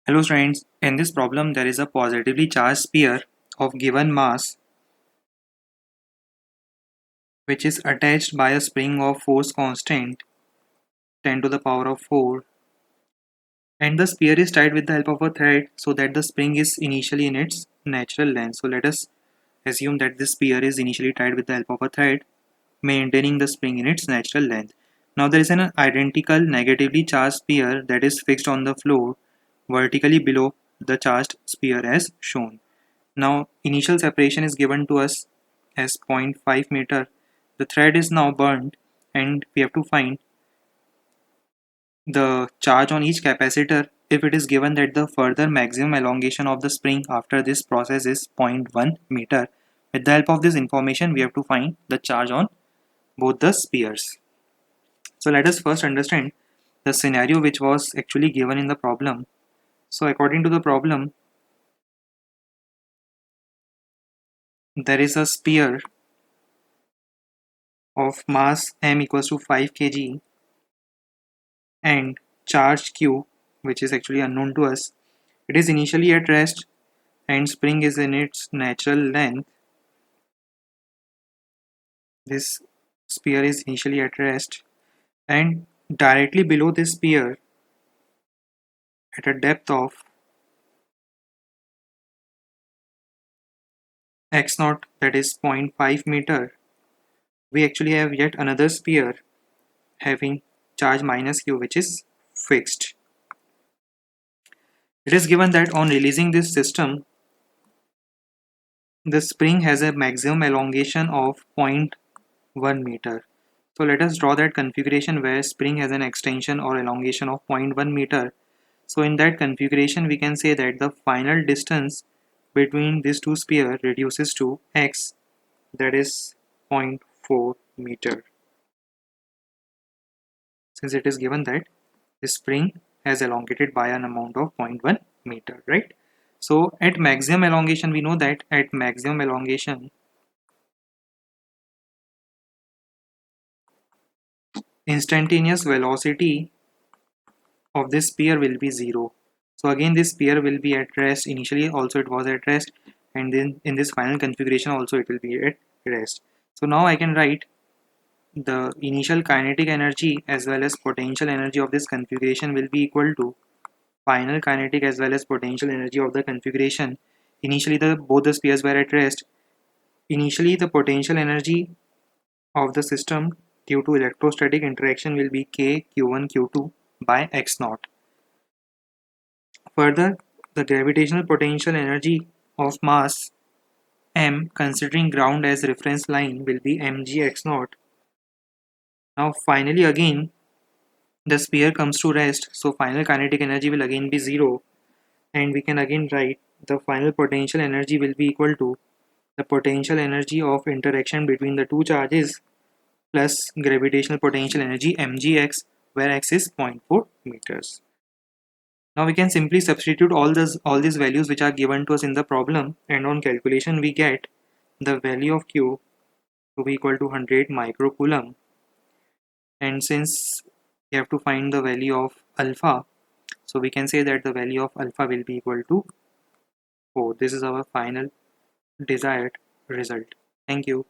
Hello friends, in this problem there is a positively charged sphere of given mass which is attached by a spring of force constant 10 to the power of 4, and the sphere is tied with the help of a thread so that the spring is initially in its natural length. So let us assume that this sphere is initially tied with the help of a thread, maintaining the spring in its natural length. Now there is an identical negatively charged sphere that is fixed on the floor vertically below the charged sphere as shown. Now initial separation is given to us as 0.5 meter. The thread is now burned and we have to find the charge on each capacitor if it is given that the further maximum elongation of the spring after this process is 0.1 meter. With the help of this information we have to find the charge on both the spheres. So let us first understand the scenario which was actually given in the problem. So according to the problem, there is a sphere of mass m equals to 5 kg and charge q, which is actually unknown to us. It is initially at rest and spring is in its natural length. This sphere is initially at rest, and directly below this sphere at a depth of x naught, that is 0.5 meter, we actually have yet another sphere having charge minus q, which is fixed. It is given that on releasing this system, the spring has a maximum elongation of 0.1 meter. So let us draw that configuration where spring has an extension or elongation of 0.1 meter. So in that configuration we can say that the final distance between these two spheres reduces to x, that is 0.4 meter, since it is given that the spring has elongated by an amount of 0.1 meter, right? So at maximum elongation, we know that at maximum elongation, instantaneous velocity of this sphere will be 0. So again this sphere will be at rest. Initially also it was at rest, and then in this final configuration also it will be at rest. So now I can write the initial kinetic energy as well as potential energy of this configuration will be equal to final kinetic as well as potential energy of the configuration. Initially both the spheres were at rest. Initially the potential energy of the system due to electrostatic interaction will be k q1 q2 by x naught. Further, the gravitational potential energy of mass m, considering ground as reference line, will be mg x naught. Now finally again the sphere comes to rest, so final kinetic energy will again be 0, and we can again write the final potential energy will be equal to the potential energy of interaction between the two charges plus gravitational potential energy mgx, where x is 0.4 meters. Now we can simply substitute all these values which are given to us in the problem, and on calculation we get the value of q to be equal to 100 microcoulomb, and since we have to find the value of alpha, so we can say that the value of alpha will be equal to 4. This is our final desired result. Thank you.